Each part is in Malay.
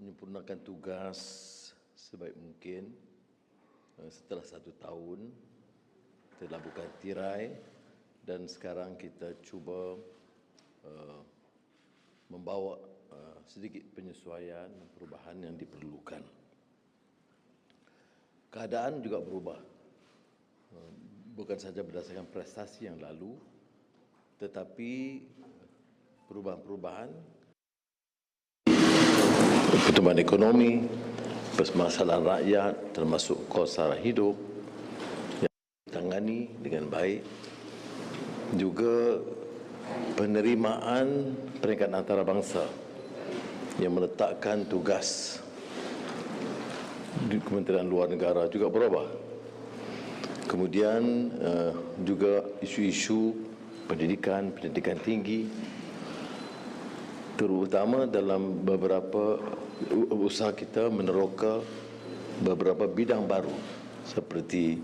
menyempurnakan tugas sebaik mungkin. Setelah 1 tahun telah bukan tirai dan sekarang kita cuba membawa sedikit penyesuaian dan perubahan yang diperlukan. Keadaan juga berubah, bukan saja berdasarkan prestasi yang lalu, tetapi perubahan-perubahan pertumbuhan ekonomi, permasalahan rakyat termasuk kos sara hidup yang ditangani dengan baik, juga penerimaan peringkat antarabangsa yang meletakkan tugas di Kementerian Luar Negara juga berubah. Kemudian juga isu-isu pendidikan tinggi, terutama dalam beberapa usaha kita meneroka beberapa bidang baru seperti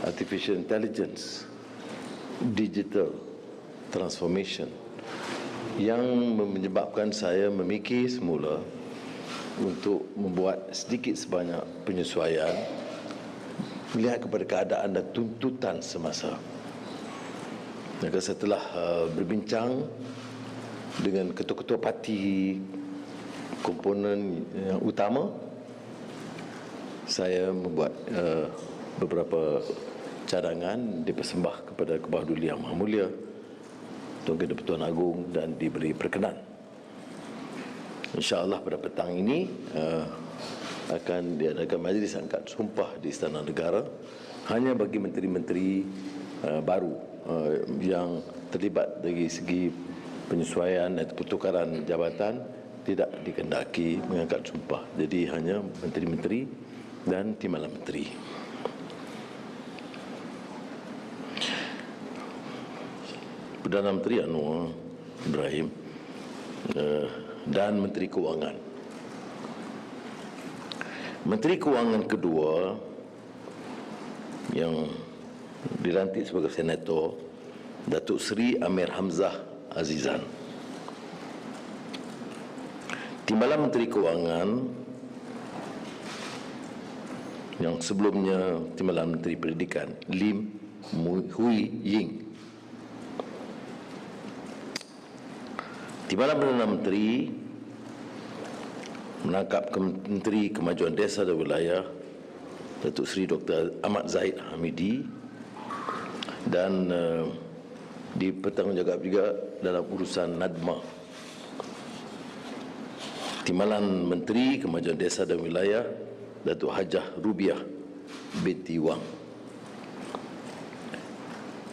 artificial intelligence, digital transformation, yang menyebabkan saya memikir semula untuk membuat sedikit sebanyak penyesuaian melihat kepada keadaan dan tuntutan semasa. Maka setelah berbincang dengan ketua-ketua parti komponen yang utama, saya membuat beberapa cadangan dipersembah kepada Kebawah Duli Yang Maha Mulia Tuan Kedua-Pertuan Agong dan diberi perkenan. InsyaAllah pada petang ini akan diadakan majlis angkat sumpah di Istana Negara hanya bagi menteri-menteri baru yang terlibat dari segi penyesuaian dan pertukaran jabatan tidak dikehendaki mengangkat sumpah. Jadi hanya menteri-menteri dan timbalan menteri. Perdana Menteri Anwar Ibrahim dan Menteri Kewangan. Menteri Kewangan kedua yang dilantik sebagai senator, Datuk Seri Amir Hamzah Azizan. Timbalan Menteri Kewangan yang sebelumnya Timbalan Menteri Pendidikan, Lim Hui Ying. Timbalan Perdana Menteri menangkap Menteri Kemajuan Desa dan Wilayah, Datuk Seri Dr. Ahmad Zahid Hamidi, dan dipertanggungjawab juga dalam urusan NADMA. Timbalan Menteri Kemajuan Desa dan Wilayah, Datuk Hajah Rubiah binti Wang.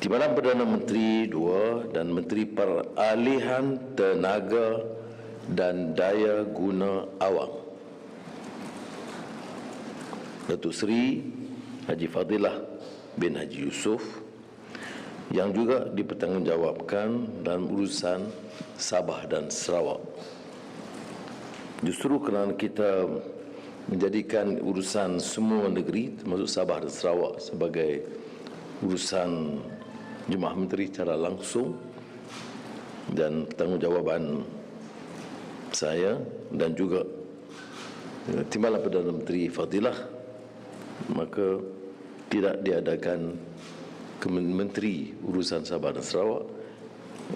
Timbalan Perdana Menteri 2 dan Menteri Peralihan Tenaga dan Daya Guna Awam, Datuk Seri Haji Fadilah bin Haji Yusof, yang juga dipertanggungjawabkan dalam urusan Sabah dan Sarawak. Justru kerana kita menjadikan urusan semua negeri termasuk Sabah dan Sarawak sebagai urusan Jemaah Menteri secara langsung dan tanggungjawab saya dan juga Timbalan Perdana Menteri Fadilah, maka tidak diadakan Menteri Urusan Sabah dan Sarawak.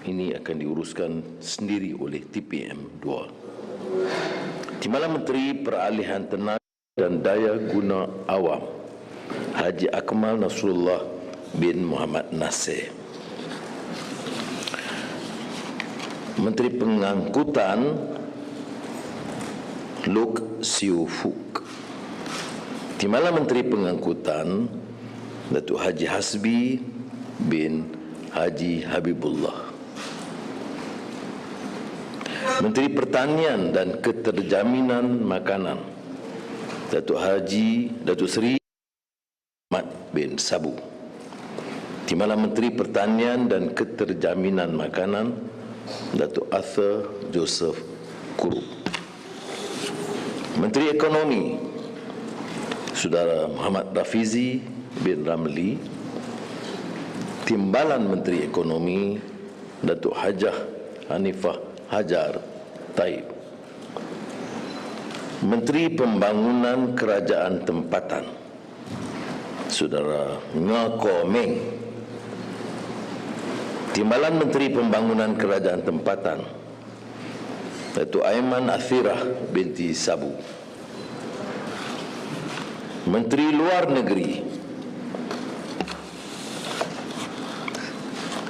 Ini akan diuruskan sendiri oleh TPM 2. Timbalan Menteri Peralihan Tenaga dan Daya Guna Awam, Haji Akmal Nasrullah bin Muhammad Nasir. Menteri Pengangkutan, Lok Siu Fuk. Timbalan Menteri Pengangkutan, Datuk Haji Hasbi bin Haji Habibullah. Menteri Pertanian dan Keterjaminan Makanan, Datuk Seri Ahmad bin Sabu. Timbalan Menteri Pertanian dan Keterjaminan Makanan, Datuk Arthur Joseph Kurup. Menteri Ekonomi, Saudara Muhammad Rafizi bin Ramli. Timbalan Menteri Ekonomi, Datuk Hajah Hanifah Hajar Taib. Menteri Pembangunan Kerajaan Tempatan, Saudara Ngah Meng. Timbalan Menteri Pembangunan Kerajaan Tempatan, Datuk Aiman Athirah binti Sabu. Menteri Luar Negeri,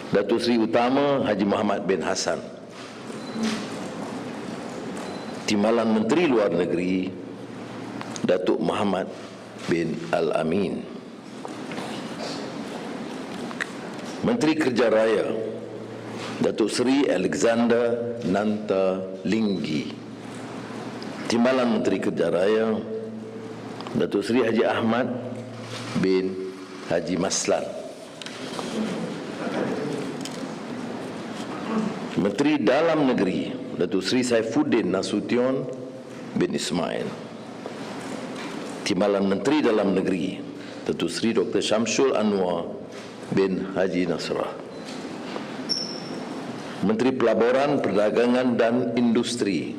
Datuk Seri Utama Haji Muhammad bin Hassan. Timbalan Menteri Luar Negeri, Datuk Muhammad bin Al-Amin. Menteri Kerja Raya, Datuk Seri Alexander Nanta Linggi. Timbalan Menteri Kerja Raya, Datuk Seri Haji Ahmad bin Haji Maslan. Menteri Dalam Negeri, Datuk Seri Saifuddin Nasution bin Ismail. Timbalan Menteri Dalam Negeri, Datuk Seri Dr. Syamsul Anwar bin Haji Nasrah. Menteri Pelaburan, Perdagangan dan Industri,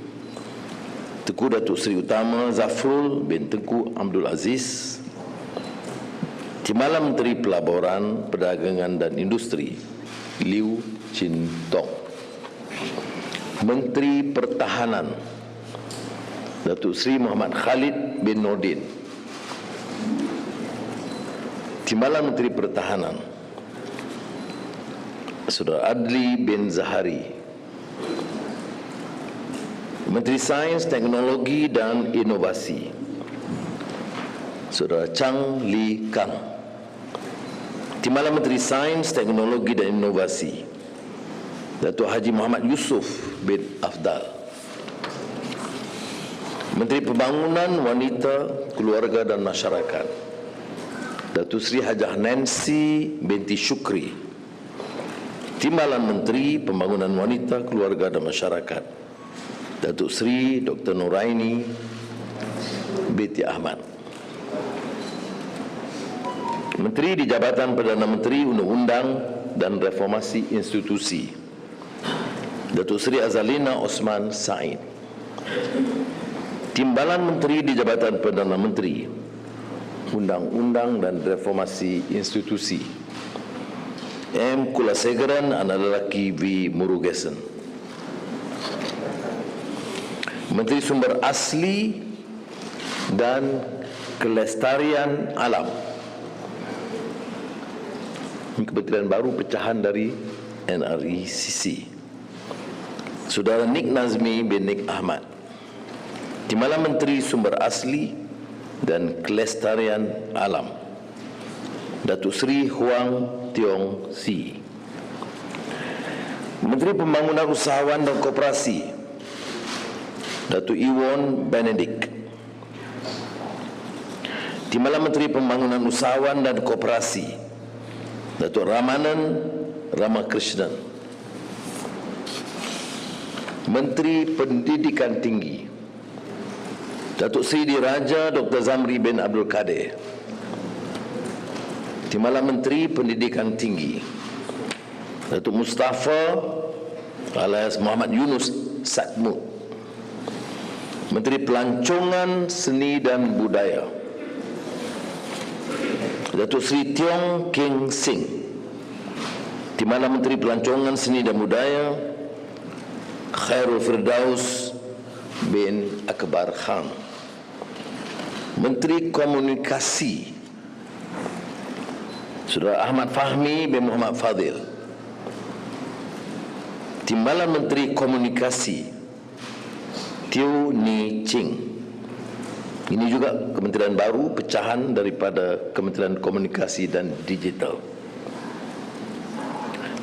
Tengku Datuk Seri Utama Zafrul bin Tengku Abdul Aziz. Timbalan Menteri Pelaburan, Perdagangan dan Industri, Liu Chin Tong. Menteri Pertahanan, Datuk Seri Muhammad Khalid bin Nordin. Timbalan Menteri Pertahanan, Saudara Adli bin Zahari. Menteri Sains, Teknologi dan Inovasi, Saudara Chang Li Kang. Timbalan Menteri Sains, Teknologi dan Inovasi, Datuk Haji Muhammad Yusof bin Afdal. Menteri Pembangunan Wanita, Keluarga dan Masyarakat, Datuk Seri Hajah Nancy binti Syukri. Timbalan Menteri Pembangunan Wanita, Keluarga dan Masyarakat, Datuk Seri Dr. Nuraini binti Ahmad. Menteri di Jabatan Perdana Menteri Undang-Undang dan Reformasi Institusi, Datuk Seri Azalina Osman Said. Timbalan Menteri di Jabatan Perdana Menteri Undang-Undang dan Reformasi Institusi, M. Kulasegaran anak lelaki V. Murugesan. Menteri Sumber Asli dan Kelestarian Alam, Kementerian baru pecahan dari NRECC, Saudara Nik Nazmi bin Nik Ahmad. Timbalan Menteri Sumber Asli dan Kelestarian Alam, Datuk Seri Huang Tiong Si. Menteri Pembangunan Usahawan dan Koperasi, Datuk Iwon Benedict. Timbalan Menteri Pembangunan Usahawan dan Koperasi, Datuk Ramanan Ramakrishnan. Menteri Pendidikan Tinggi, Datuk Seri Diraja Dr. Zamri bin Abdul Kadir. Timbalan Menteri Pendidikan Tinggi, Datuk Mustafa alias Muhammad Yunus Satmud. Menteri Pelancongan Seni dan Budaya, Datuk Seri Tiong King Sing. Timbalan Menteri Pelancongan Seni dan Budaya, Khairul Firdaus bin Akbar Khan. Menteri Komunikasi, Saudara Ahmad Fahmi bin Muhammad Fadil. Timbalan Menteri Komunikasi, Teo Ni Ching. Ini juga kementerian baru pecahan daripada Kementerian Komunikasi dan Digital.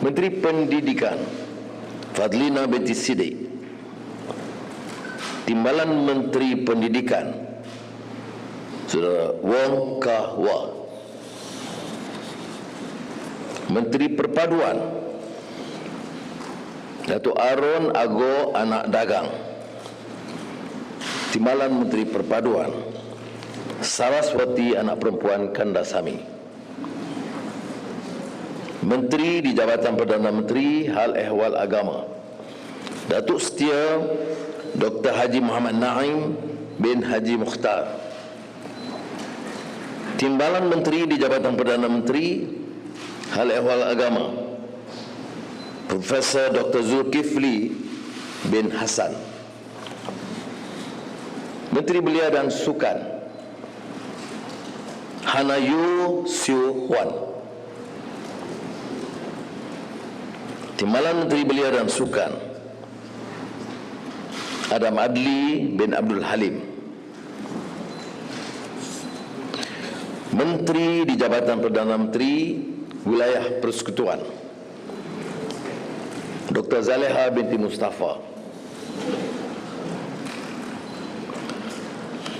Menteri Pendidikan, Fadlina binti Siddiq. Timbalan Menteri Pendidikan, Saudara Wong Kah Wah. Menteri Perpaduan, Datuk Aaron Ago Anak Dagang. Timbalan Menteri Perpaduan, Saraswati Anak Perempuan Kandasamy. Menteri di Jabatan Perdana Menteri Hal Ehwal Agama, Datuk Setia Dr. Haji Muhammad Naim bin Haji Mukhtar. Timbalan Menteri di Jabatan Perdana Menteri Hal Ehwal Agama, Profesor Dr. Zulkifli bin Hasan. Menteri Belia dan Sukan, Hanayu Siu Huan. Timbalan Menteri Belia dan Sukan, Adam Adli bin Abdul Halim. Menteri di Jabatan Perdana Menteri Wilayah Persekutuan, Dr. Zaleha binti Mustafa.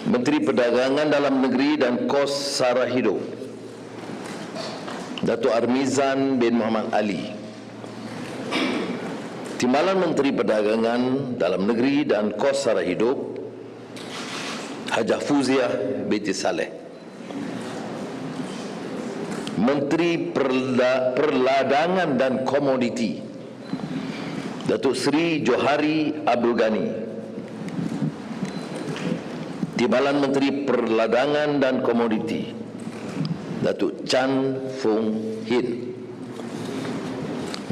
Menteri Perdagangan Dalam Negeri dan Kos Sara Hidup, Datuk Armizan bin Muhammad Ali. Timbalan Menteri Perdagangan Dalam Negeri dan Kos Sara Hidup, Hajah Fuziah binti Saleh. Menteri Perladangan dan Komoditi, Datuk Seri Johari Abdul Ghani. Timbalan Menteri Perladangan dan Komoditi, Datuk Chan Fung Hin.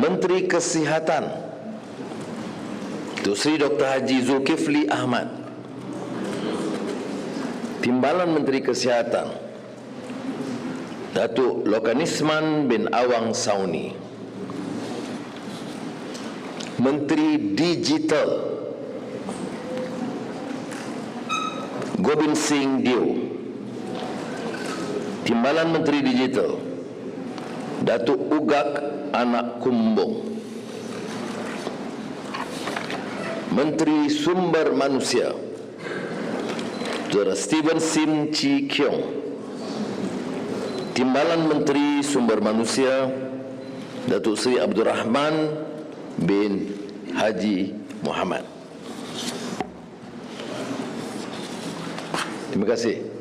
Menteri Kesihatan, Datuk Seri Dr. Haji Zulkifli Ahmad. Timbalan Menteri Kesihatan, Datuk Lokanisman bin Awang Sauni. Menteri Digital, Gobind Singh Dio. Timbalan Menteri Digital, Datuk Ugak Anak Kumbung. Menteri Sumber Manusia, Dr. Steven Sim Chi Kiong. Timbalan Menteri Sumber Manusia, Datuk Seri Abdul Rahman bin Haji Muhammad. Terima kasih.